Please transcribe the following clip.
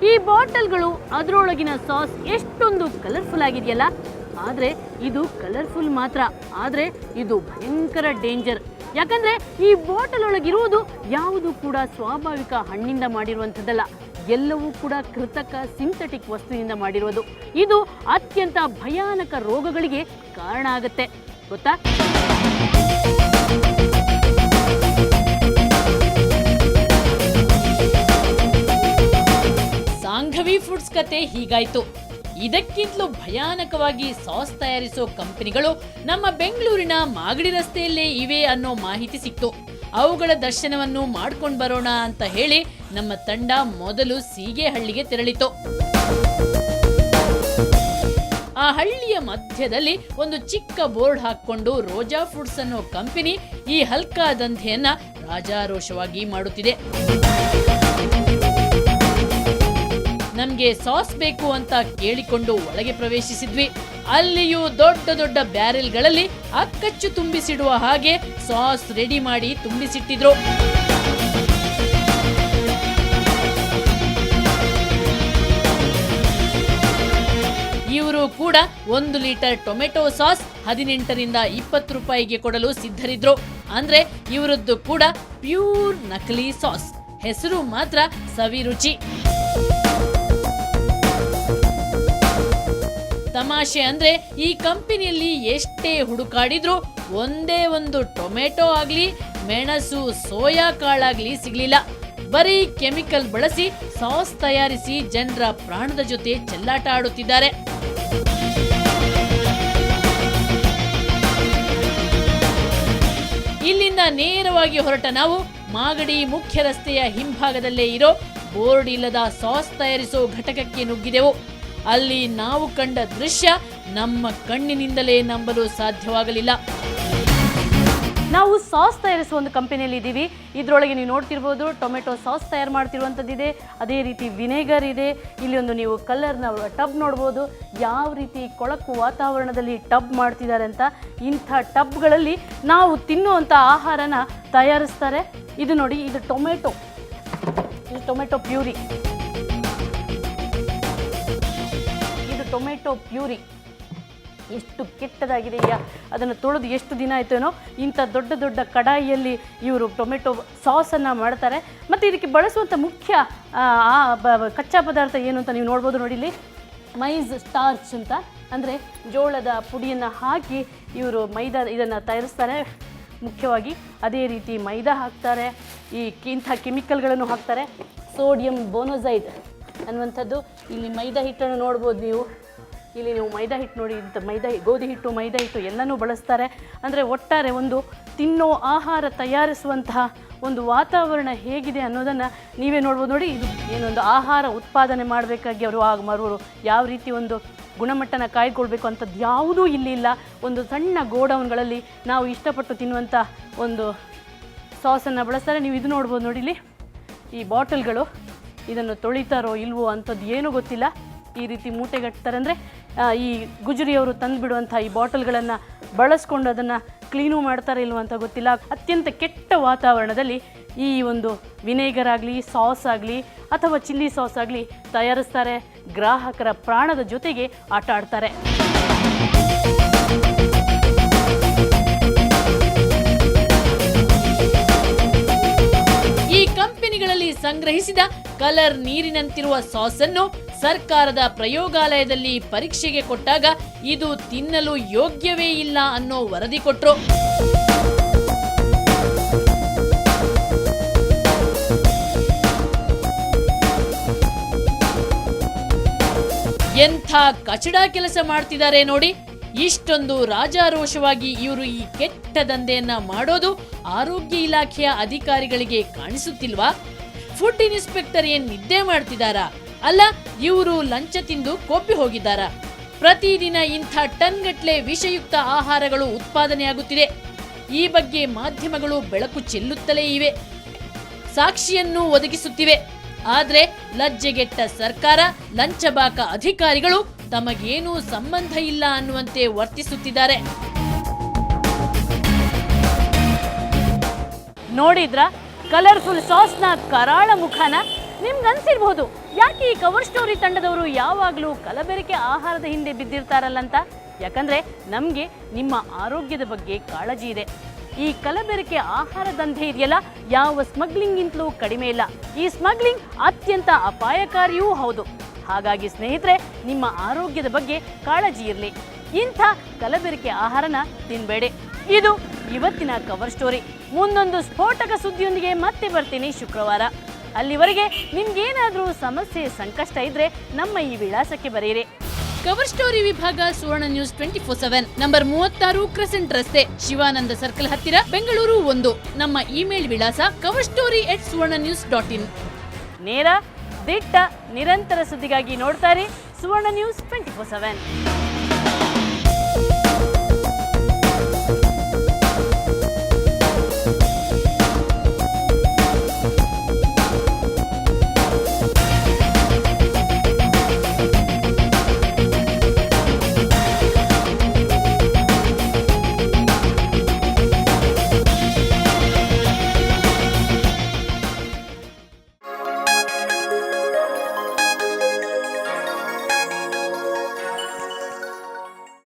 ಈ ಬಾಟಲ್ಗಳು ಅದರೊಳಗಿನ ಸಾಸ್ ಎಷ್ಟೊಂದು ಕಲರ್ಫುಲ್ ಆಗಿದೆಯಲ್ಲ. ಆದರೆ ಇದು ಕಲರ್ಫುಲ್ ಮಾತ್ರ, ಆದರೆ ಇದು ಭಯಂಕರ ಡೇಂಜರ್. ಯಾಕಂದರೆ ಈ ಬಾಟಲ್ ಒಳಗಿರುವುದು ಯಾವುದು ಕೂಡ ಸ್ವಾಭಾವಿಕ ಹಣ್ಣಿಂದ ಮಾಡಿರುವಂಥದ್ದಲ್ಲ, ಎಲ್ಲವೂ ಕೂಡ ಕೃತಕ ಸಿಂಥೆಟಿಕ್ ವಸ್ತುವಿನಿಂದ ಮಾಡಿರುವುದು. ಇದು ಅತ್ಯಂತ ಭಯಾನಕ ರೋಗಗಳಿಗೆ ಕಾರಣ ಆಗುತ್ತೆ, ಗೊತ್ತಾ? ಸಾಂಘವಿ ಫುಡ್ಸ್ ಕತೆ ಹೀಗಾಯ್ತು. ಇದಕ್ಕಿಂತಲೂ ಭಯಾನಕವಾಗಿ ಸಾಸ್ ತಯಾರಿಸೋ ಕಂಪನಿಗಳು ನಮ್ಮ ಬೆಂಗಳೂರಿನ ಮಾಗಡಿ ರಸ್ತೆಯಲ್ಲೇ ಇವೆ ಅನ್ನೋ ಮಾಹಿತಿ ಸಿಕ್ತು. ಅವುಗಳ ದರ್ಶನವನ್ನು ಮಾಡ್ಕೊಂಡು ಬರೋಣ ಅಂತ ಹೇಳಿ ನಮ್ಮ ತಂಡ ಮೊದಲು ಸೀಗೆಹಳ್ಳಿಗೆ ತೆರಳಿತು. ಆ ಹಳ್ಳಿಯ ಮಧ್ಯದಲ್ಲಿ ಒಂದು ಚಿಕ್ಕ ಬೋರ್ಡ್ ಹಾಕೊಂಡು ರೋಜಾ ಫುಡ್ಸ್ ಅನ್ನೋ ಕಂಪನಿ ಈ ಹಲ್ಕಾ ದಂಧೆಯನ್ನ ರಾಜಾರೋಷವಾಗಿ ಮಾಡುತ್ತಿದೆ. ನಮ್ಗೆ ಸಾಸ್ ಬೇಕು ಅಂತ ಕೇಳಿಕೊಂಡು ಒಳಗೆ ಪ್ರವೇಶಿಸಿದ್ವಿ. ಅಲ್ಲಿಯೂ ದೊಡ್ಡ ದೊಡ್ಡ ಬ್ಯಾರೆಲ್ಗಳಲ್ಲಿ ಅಕ್ಕಚ್ಚು ತುಂಬಿಸಿಡುವ ಹಾಗೆ ಸಾಸ್ ರೆಡಿ ಮಾಡಿ ತುಂಬಿಸಿಟ್ಟಿದ್ರು. ಇವರು ಕೂಡ 1 ಲೀಟರ್ ಟೊಮೆಟೊ ಸಾಸ್ 18 ರಿಂದ 20 ರೂಪಾಯಿಗೆ ಕೊಡಲು ಸಿದ್ಧರಿದ್ರು. ಅಂದ್ರೆ ಇವರದ್ದು ಕೂಡ ಪ್ಯೂರ್ ನಕಲಿ ಸಾಸ್, ಹೆಸರು ಮಾತ್ರ ಸವಿರುಚಿ. ತಮಾಷೆ ಅಂದ್ರೆ ಈ ಕಂಪನಿಯಲ್ಲಿ ಎಷ್ಟೇ ಹುಡುಕಾಡಿದ್ರು ಒಂದೇ ಒಂದು ಟೊಮೆಟೊ ಆಗ್ಲಿ, ಮೆಣಸು, ಸೋಯಾ ಕಾಳಾಗ್ಲಿ ಸಿಗ್ಲಿಲ್ಲ. ಬರೀ ಕೆಮಿಕಲ್ ಬಳಸಿ ಸಾಸ್ ತಯಾರಿಸಿ ಜನರ ಪ್ರಾಣದ ಜೊತೆ ಚೆಲ್ಲಾಟ ಆಡುತ್ತಿದ್ದಾರೆ. ಇಲ್ಲಿಂದ ನೇರವಾಗಿ ಹೊರಟ ನಾವು ಮಾಗಡಿ ಮುಖ್ಯ ರಸ್ತೆಯ ಹಿಂಭಾಗದಲ್ಲೇ ಇರೋ ಬೋರ್ಡ್ ಇಲ್ಲದ ಸಾಸ್ ತಯಾರಿಸೋ ಘಟಕಕ್ಕೆ ನುಗ್ಗಿದೆವು. ಅಲ್ಲಿ ನಾವು ಕಂಡ ದೃಶ್ಯ ನಮ್ಮ ಕಣ್ಣಿನಿಂದಲೇ ನಂಬಲು ಸಾಧ್ಯವಾಗಲಿಲ್ಲ. ನಾವು ಸಾಸ್ ತಯಾರಿಸುವ ಒಂದು ಕಂಪನಿಯಲ್ಲಿ ಇದ್ದೀವಿ. ಇದರೊಳಗೆ ನೀವು ನೋಡ್ತಿರ್ಬೋದು ಟೊಮೆಟೊ ಸಾಸ್ ತಯಾರು ಮಾಡ್ತಿರುವಂಥದ್ದಿದೆ, ಅದೇ ರೀತಿ ವಿನೆಗರ್ ಇದೆ. ಇಲ್ಲಿ ಒಂದು ನೀವು ಕಲರ್ನ ಟಬ್ ನೋಡ್ಬೋದು, ಯಾವ ರೀತಿ ಕೊಳಕು ವಾತಾವರಣದಲ್ಲಿ ಟಬ್ ಮಾಡ್ತಿದ್ದಾರೆ ಅಂತ. ಇಂಥ ಟಬ್ಗಳಲ್ಲಿ ನಾವು ತಿನ್ನುವಂಥ ಆಹಾರನ ತಯಾರಿಸ್ತಾರೆ. ಇದು ನೋಡಿ, ಇದು ಟೊಮೆಟೊ ಪ್ಯೂರಿ. ಟೊಮೆಟೊ ಪ್ಯೂರಿ ಎಷ್ಟು ಕೆಟ್ಟದಾಗಿದೆಯಾ, ಅದನ್ನು ತೊಳೆದು ಎಷ್ಟು ದಿನ ಆಯ್ತೇನೋ. ಇಂಥ ದೊಡ್ಡ ದೊಡ್ಡ ಕಡಾಯಿಯಲ್ಲಿ ಇವರು ಟೊಮೆಟೊ ಸಾಸನ್ನು ಮಾಡ್ತಾರೆ. ಮತ್ತು ಇದಕ್ಕೆ ಬಳಸುವಂಥ ಮುಖ್ಯ ಕಚ್ಚಾ ಪದಾರ್ಥ ಏನು ಅಂತ ನೀವು ನೋಡ್ಬೋದು. ನೋಡಿ ಇಲ್ಲಿ ಮೈಸ್ ಸ್ಟಾರ್ಚ್ ಅಂತ, ಅಂದರೆ ಜೋಳದ ಪುಡಿಯನ್ನು ಹಾಕಿ ಇವರು ಮೈದಾ ಇದನ್ನು ತಯಾರಿಸ್ತಾರೆ ಮುಖ್ಯವಾಗಿ. ಅದೇ ರೀತಿ ಮೈದಾ ಹಾಕ್ತಾರೆ, ಇಂಥ ಕೆಮಿಕಲ್ಗಳನ್ನು ಹಾಕ್ತಾರೆ. ಸೋಡಿಯಂ ಬೋನೋಸೈಡ್ ಅನ್ನುವಂಥದ್ದು. ಇಲ್ಲಿ ಮೈದಾ ಹಿಟ್ಟನ್ನು ನೋಡ್ಬೋದು ನೀವು. ಇಲ್ಲಿ ನೀವು ಮೈದಾ ಹಿಟ್ಟು ನೋಡಿ, ಇಂಥ ಗೋಧಿ ಹಿಟ್ಟು, ಮೈದಾ ಹಿಟ್ಟು ಎಲ್ಲನೂ ಬಳಸ್ತಾರೆ. ಅಂದರೆ ಒಟ್ಟಾರೆ ಒಂದು ತಿನ್ನೋ ಆಹಾರ ತಯಾರಿಸುವಂತಹ ಒಂದು ವಾತಾವರಣ ಹೇಗಿದೆ ಅನ್ನೋದನ್ನು ನೀವೇ ನೋಡ್ಬೋದು. ನೋಡಿ, ಇದು ಏನೊಂದು ಆಹಾರ ಉತ್ಪಾದನೆ ಮಾಡಬೇಕಾಗಿ ಅವರು ಯಾವ ರೀತಿ ಒಂದು ಗುಣಮಟ್ಟನ ಕಾಯ್ದುಕೊಳ್ಬೇಕು ಅಂಥದ್ದು ಯಾವುದೂ ಇಲ್ಲಿ ಇಲ್ಲ. ಒಂದು ಸಣ್ಣ ಗೋಡೌನ್ಗಳಲ್ಲಿ ನಾವು ಇಷ್ಟಪಟ್ಟು ತಿನ್ನುವಂಥ ಒಂದು ಸಾಸನ್ನು ಬಳಸ್ತಾರೆ. ನೀವು ಇದು ನೋಡ್ಬೋದು ನೋಡಿ, ಇಲ್ಲಿ ಈ ಬಾಟಲ್ಗಳು ಇದನ್ನು ತೊಳಿತಾರೋ ಇಲ್ವೋ ಅಂಥದ್ದು ಏನೂ ಗೊತ್ತಿಲ್ಲ. ಈ ರೀತಿ ಮೂಟೆಗಟ್ತಾರೆ. ಅಂದರೆ ಈ ಗುಜರಿಯವರು ತಂದು ಬಿಡುವಂಥ ಈ ಬಾಟಲ್ಗಳನ್ನು ಬಳಸ್ಕೊಂಡು ಅದನ್ನು ಕ್ಲೀನು ಮಾಡ್ತಾರೆ ಇಲ್ವೋ ಅಂತ ಗೊತ್ತಿಲ್ಲ. ಅತ್ಯಂತ ಕೆಟ್ಟ ವಾತಾವರಣದಲ್ಲಿ ಈ ಒಂದು ವಿನೆಗರ್ ಆಗಲಿ, ಸಾಸ್ ಆಗಲಿ ಅಥವಾ ಚಿಲ್ಲಿ ಸಾಸ್ ಆಗಲಿ ತಯಾರಿಸ್ತಾರೆ. ಗ್ರಾಹಕರ ಪ್ರಾಣದ ಜೊತೆಗೆ ಆಟ ಆಡ್ತಾರೆ. ಈ ಕಂಪನಿಗಳಲ್ಲಿ ಸಂಗ್ರಹಿಸಿದ ಕಲರ್ ನೀರಿನಂತಿರುವ ಸಾಸ್ ಅನ್ನು ಸರ್ಕಾರದ ಪ್ರಯೋಗಾಲಯದಲ್ಲಿ ಪರೀಕ್ಷೆಗೆ ಕೊಟ್ಟಾಗ ಇದು ತಿನ್ನಲು ಯೋಗ್ಯವೇ ಇಲ್ಲ ಅನ್ನೋ ವರದಿ ಕೊಟ್ರು. ಎಂಥ ಕಚಡ ಕೆಲಸ ಮಾಡ್ತಿದ್ದಾರೆ ನೋಡಿ. ಇಷ್ಟೊಂದು ರಾಜಾರೋಷವಾಗಿ ಇವರು ಈ ಕೆಟ್ಟ ದಂಧೆಯನ್ನ ಮಾಡೋದು ಆರೋಗ್ಯ ಇಲಾಖೆಯ ಅಧಿಕಾರಿಗಳಿಗೆ ಕಾಣಿಸುತ್ತಿಲ್ವಾ? ಫುಡ್ ಇನ್ಸ್ಪೆಕ್ಟರ್ ಏನ್ ನಿದ್ದೆ ಮಾಡ್ತಿದ್ದಾರಾ? ಅಲ್ಲ, ಇವರು ಲಂಚ ತಿಂದು ಕೊಬ್ಬಿ ಹೋಗಿದ್ದಾರಾ? ಪ್ರತಿದಿನ ಇಂಥ ಟನ್ಗಟ್ಲೆ ವಿಷಯುಕ್ತ ಆಹಾರಗಳು ಉತ್ಪಾದನೆಯಾಗುತ್ತಿದೆ. ಈ ಬಗ್ಗೆ ಮಾಧ್ಯಮಗಳು ಬೆಳಕು ಚೆಲ್ಲುತ್ತಲೇ ಇವೆ, ಸಾಕ್ಷಿಯನ್ನು ಒದಗಿಸುತ್ತಿವೆ. ಆದ್ರೆ ಲಜ್ಜೆಗೆಟ್ಟ ಸರ್ಕಾರ, ಲಂಚಬಾಕ ಅಧಿಕಾರಿಗಳು ತಮಗೇನೂ ಸಂಬಂಧ ಇಲ್ಲ ಅನ್ನುವಂತೆ ವರ್ತಿಸುತ್ತಿದ್ದಾರೆ. ನೋಡಿದ್ರ ಕಲರ್ಫುಲ್ ಸಾಸ್ನ ಕರಾಳ ಮುಖನ? ನಿಮ್ಗೆ ಅನ್ಸಿರ್ಬಹುದು ಯಾಕೆ ಈ ಕವರ್ ಸ್ಟೋರಿ ತಂಡದವರು ಯಾವಾಗಲೂ ಕಲಬೆರಕೆ ಆಹಾರದ ಹಿಂದೆ ಬಿದ್ದಿರ್ತಾರಲ್ಲ ಅಂತ. ಯಾಕಂದ್ರೆ ನಮಗೆ ನಿಮ್ಮ ಆರೋಗ್ಯದ ಬಗ್ಗೆ ಕಾಳಜಿ ಇದೆ. ಈ ಕಲಬೆರಕೆ ಆಹಾರ ದಂಧೆ ಇದೆಯಲ್ಲ, ಯಾವ ಸ್ಮಗ್ಲಿಂಗ್ಗಿಂತಲೂ ಕಡಿಮೆ ಇಲ್ಲ. ಈ ಸ್ಮಗ್ಲಿಂಗ್ ಅತ್ಯಂತ ಅಪಾಯಕಾರಿಯೂ ಹೌದು. ಹಾಗಾಗಿ ಸ್ನೇಹಿತರೆ, ನಿಮ್ಮ ಆರೋಗ್ಯದ ಬಗ್ಗೆ ಕಾಳಜಿ ಇರಲಿ. ಇಂಥ ಕಲಬೆರಕೆ ಆಹಾರನ ತಿನ್ಬೇಡಿ. ಇದು ಇವತ್ತಿನ ಕವರ್ ಸ್ಟೋರಿ. ಮುಂದೊಂದು ಸ್ಫೋಟಕ ಸುದ್ದಿಯೊಂದಿಗೆ ಮತ್ತೆ ಬರ್ತೀನಿ ಶುಕ್ರವಾರ. ಅಲ್ಲಿವರೆಗೆ ನಿಮ್ಗೇನಾದರೂ ಸಮಸ್ಯೆ ಸಂಕಷ್ಟ ಇದ್ರೆ ನಮ್ಮ ಈ ವಿಳಾಸಕ್ಕೆ ಬರೆಯಿರಿ. ಕವರ್ ಸ್ಟೋರಿ ವಿಭಾಗ ಸುವರ್ಣ ನ್ಯೂಸ್ 24/7, ನಂಬರ್ 36 ಕ್ರೆಸೆಂಟ್ ರಸ್ತೆ, ಶಿವಾನಂದ ಸರ್ಕಲ್ ಹತ್ತಿರ, ಬೆಂಗಳೂರು 1. ನಮ್ಮ ಇಮೇಲ್ ವಿಳಾಸ coverstory@suvarnanews.in. ನೇರ, ದಿಟ್ಟ, ನಿರಂತರ ಸುದ್ದಿಗಾಗಿ ನೋಡ್ತಾರೆ ಸುವರ್ಣ ನ್ಯೂಸ್ 24/7.